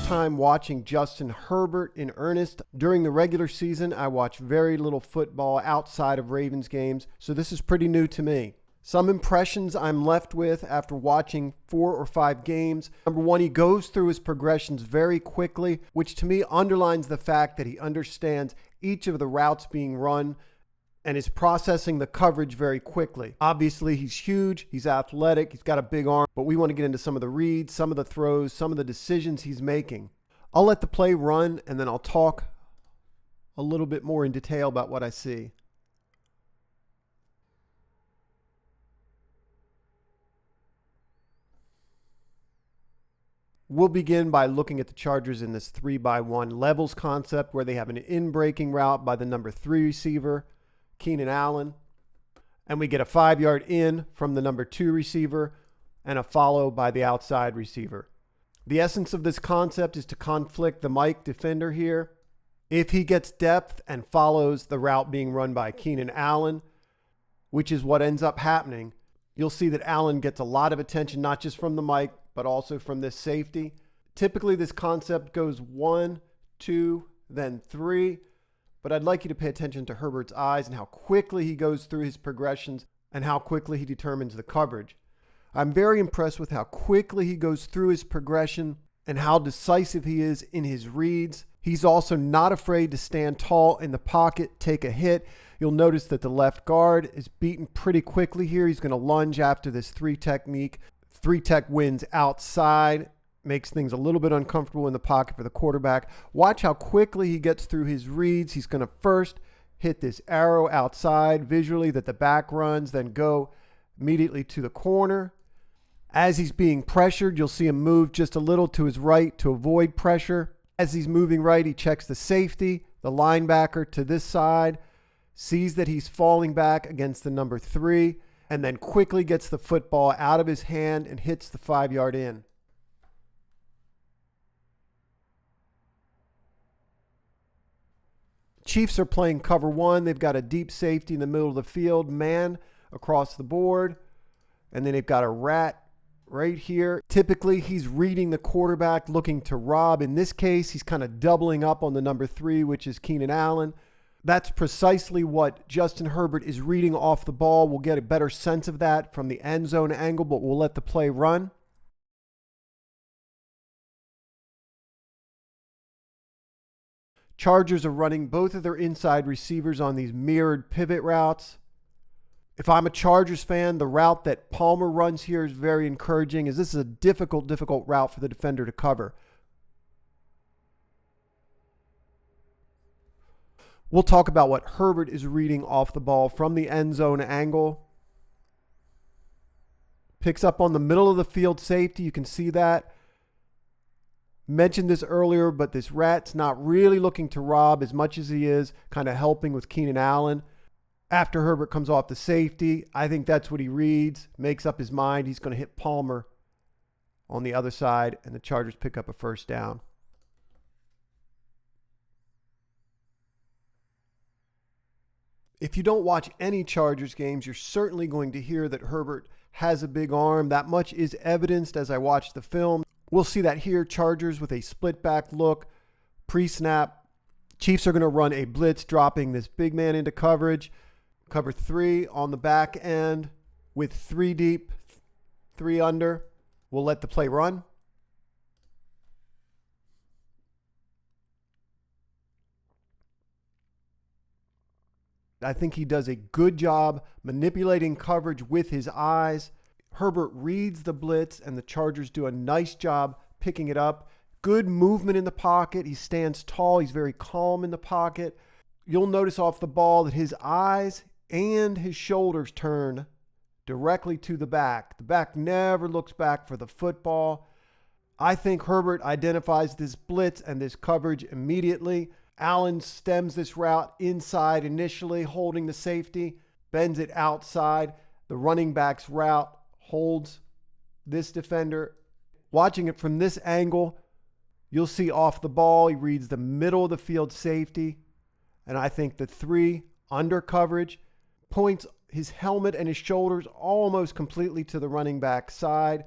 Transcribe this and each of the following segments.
time watching Justin Herbert in earnest. During the regular season, I watch very little football outside of Ravens games, so this is pretty new to me. Some impressions I'm left with after watching 4 or 5 games. Number one, he goes through his progressions very quickly, which to me underlines the fact that he understands each of the routes being run and is processing the coverage very quickly. Obviously, he's huge, he's athletic, he's got a big arm, but we want to get into some of the reads, some of the throws, some of the decisions he's making. I'll let the play run, and then I'll talk a little bit more in detail about what I see. We'll begin by looking at the Chargers in this 3-by-1 levels concept where they have an in-breaking route by the number 3 receiver, Keenan Allen, and we get a 5-yard in from the number 2 receiver and a follow by the outside receiver. The essence of this concept is to conflict the Mike defender here. If he gets depth and follows the route being run by Keenan Allen, which is what ends up happening, you'll see that Allen gets a lot of attention, not just from the Mike, but also from this safety. Typically, this concept goes 1, 2, then 3. But I'd like you to pay attention to Herbert's eyes and how quickly he goes through his progressions and how quickly he determines the coverage. I'm very impressed with how quickly he goes through his progression and how decisive he is in his reads. He's also not afraid to stand tall in the pocket, take a hit. You'll notice that the left guard is beaten pretty quickly here. He's going to lunge after this 3 technique. 3 tech wins outside. Makes things a little bit uncomfortable in the pocket for the quarterback. Watch how quickly he gets through his reads. He's going to first hit this arrow outside visually that the back runs, then go immediately to the corner. As he's being pressured, you'll see him move just a little to his right to avoid pressure. As he's moving right, he checks the safety, the linebacker to this side, sees that he's falling back against the number 3, and then quickly gets the football out of his hand and hits the 5-yard in. Chiefs are playing cover 1. They've got a deep safety in the middle of the field, man across the board, and then they've got a rat right here. Typically, he's reading the quarterback, looking to rob. In this case, he's kind of doubling up on the number 3, which is Keenan Allen. That's precisely what Justin Herbert is reading off the ball. We'll get a better sense of that from the end zone angle, but we'll let the play run. Chargers are running both of their inside receivers on these mirrored pivot routes. If I'm a Chargers fan, the route that Palmer runs here is very encouraging, as this is a difficult route for the defender to cover. We'll talk about what Herbert is reading off the ball from the end zone angle. Picks up on the middle of the field safety. You can see that. Mentioned this earlier, but this rat's not really looking to rob as much as he is kind of helping with Keenan Allen. After Herbert comes off the safety, I think that's what he reads, makes up his mind. He's going to hit Palmer on the other side, and the Chargers pick up a first down. If you don't watch any Chargers games, you're certainly going to hear that Herbert has a big arm. That much is evidenced as I watch the film. We'll see that here. Chargers with a split back look, pre-snap. Chiefs are going to run a blitz, dropping this big man into coverage. Cover 3 on the back end with 3 deep, 3 under. We'll let the play run. I think he does a good job manipulating coverage with his eyes. Herbert reads the blitz, and the Chargers do a nice job picking it up. Good movement in the pocket. He stands tall. He's very calm in the pocket. You'll notice off the ball that his eyes and his shoulders turn directly to the back. The back never looks back for the football. I think Herbert identifies this blitz and this coverage immediately. Allen stems this route inside initially, holding the safety, bends it outside. The running back's route holds this defender. Watching it from this angle, you'll see off the ball, he reads the middle of the field safety. And I think the 3 under coverage points his helmet and his shoulders almost completely to the running back side.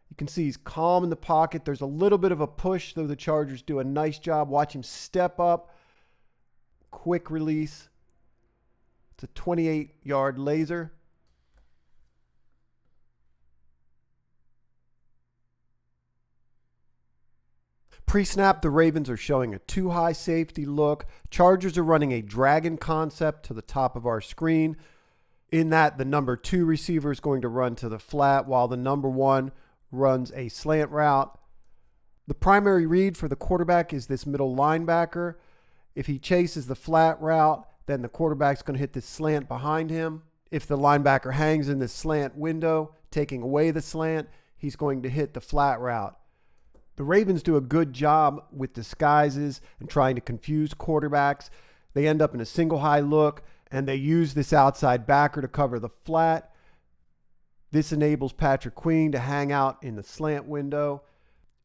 You can see he's calm in the pocket. There's a little bit of a push, though the Chargers do a nice job. Watch him step up. Quick release. It's a 28-yard laser. Pre-snap, the Ravens are showing a two-high safety look. Chargers are running a dragon concept to the top of our screen. In that, the number 2 receiver is going to run to the flat while the number 1 runs a slant route. The primary read for the quarterback is this middle linebacker. If he chases the flat route, then the quarterback's going to hit this slant behind him. If the linebacker hangs in this slant window, taking away the slant, he's going to hit the flat route. The Ravens do a good job with disguises and trying to confuse quarterbacks. They end up in a single high look, and they use this outside backer to cover the flat. This enables Patrick Queen to hang out in the slant window.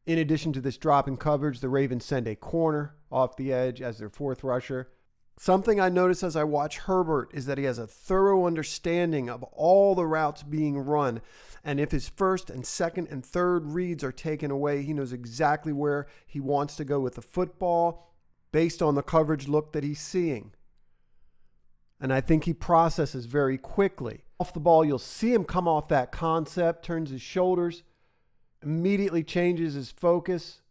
In addition to this drop in coverage, the Ravens send a corner off the edge as their 4th rusher. Something I notice as I watch Herbert is that he has a thorough understanding of all the routes being run. And if his first and second and third reads are taken away, he knows exactly where he wants to go with the football based on the coverage look that he's seeing. And I think he processes very quickly. Off the ball, you'll see him come off that concept, turns his shoulders, immediately changes his focus,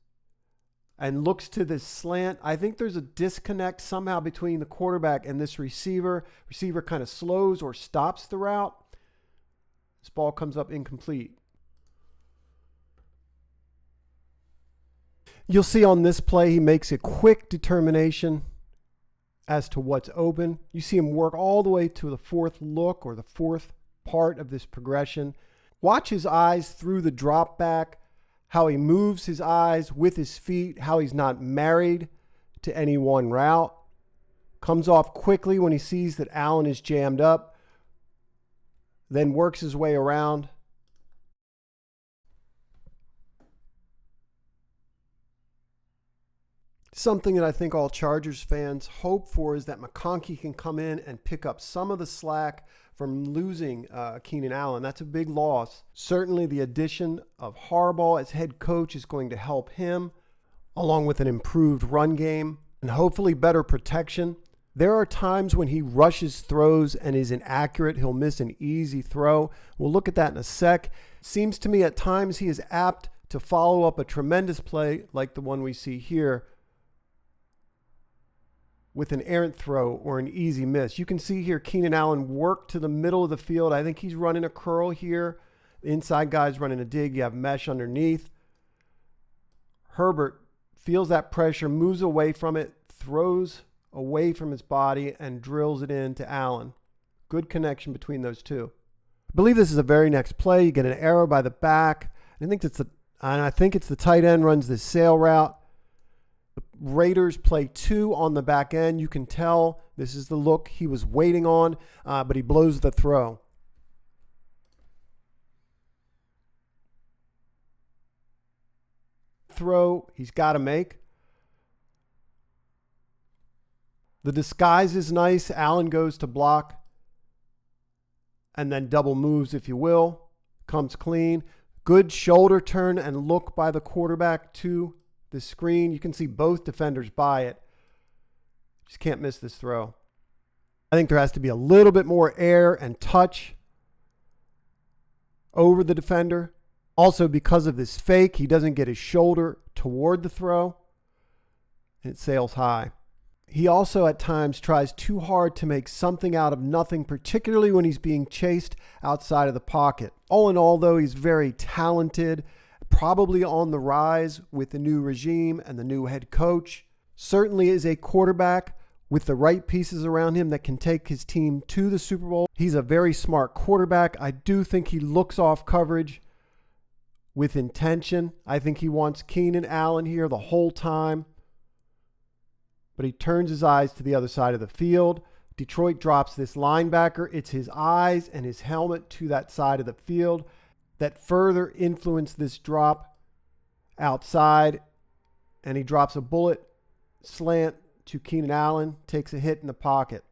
and looks to this slant. I think there's a disconnect somehow between the quarterback and this receiver. Receiver kind of slows or stops the route. This ball comes up incomplete. You'll see on this play, he makes a quick determination as to what's open. You see him work all the way to the 4th look or the 4th part of this progression. Watch his eyes through the drop back, how he moves his eyes with his feet, how he's not married to any one route. Comes off quickly when he sees that Allen is jammed up, then works his way around. Something that I think all Chargers fans hope for is that McConkey can come in and pick up some of the slack from losing Keenan Allen. That's a big loss. Certainly the addition of Harbaugh as head coach is going to help him, along with an improved run game and hopefully better protection. There are times when he rushes throws and is inaccurate. He'll miss an easy throw. We'll look at that in a sec. Seems to me at times he is apt to follow up a tremendous play like the one we see here with an errant throw or an easy miss. You can see here Keenan Allen work to the middle of the field. I think he's running a curl here. The inside guy's running a dig. You have mesh underneath. Herbert feels that pressure, moves away from it, throws away from his body, and drills it into Allen. Good connection between those two. I believe this is the very next play. You get an arrow by the back. I think it's the tight end runs this sail route. The Raiders play 2 on the back end. You can tell this is the look he was waiting on, but he blows the throw. Throw he's got to make. The disguise is nice. Allen goes to block and then double moves, if you will. Comes clean. Good shoulder turn and look by the quarterback to the screen. You can see both defenders by it. Just can't miss this throw. I think there has to be a little bit more air and touch over the defender. Also, because of this fake, he doesn't get his shoulder toward the throw, and it sails high. He also at times tries too hard to make something out of nothing, particularly when he's being chased outside of the pocket. All in all, though, he's very talented, probably on the rise with the new regime and the new head coach. Certainly is a quarterback with the right pieces around him that can take his team to the Super Bowl. He's a very smart quarterback. I do think he looks off coverage with intention. I think he wants Keenan Allen here the whole time, but he turns his eyes to the other side of the field. Detroit drops this linebacker. It's his eyes and his helmet to that side of the field that further influence this drop outside, and he drops a bullet slant to Keenan Allen, takes a hit in the pocket.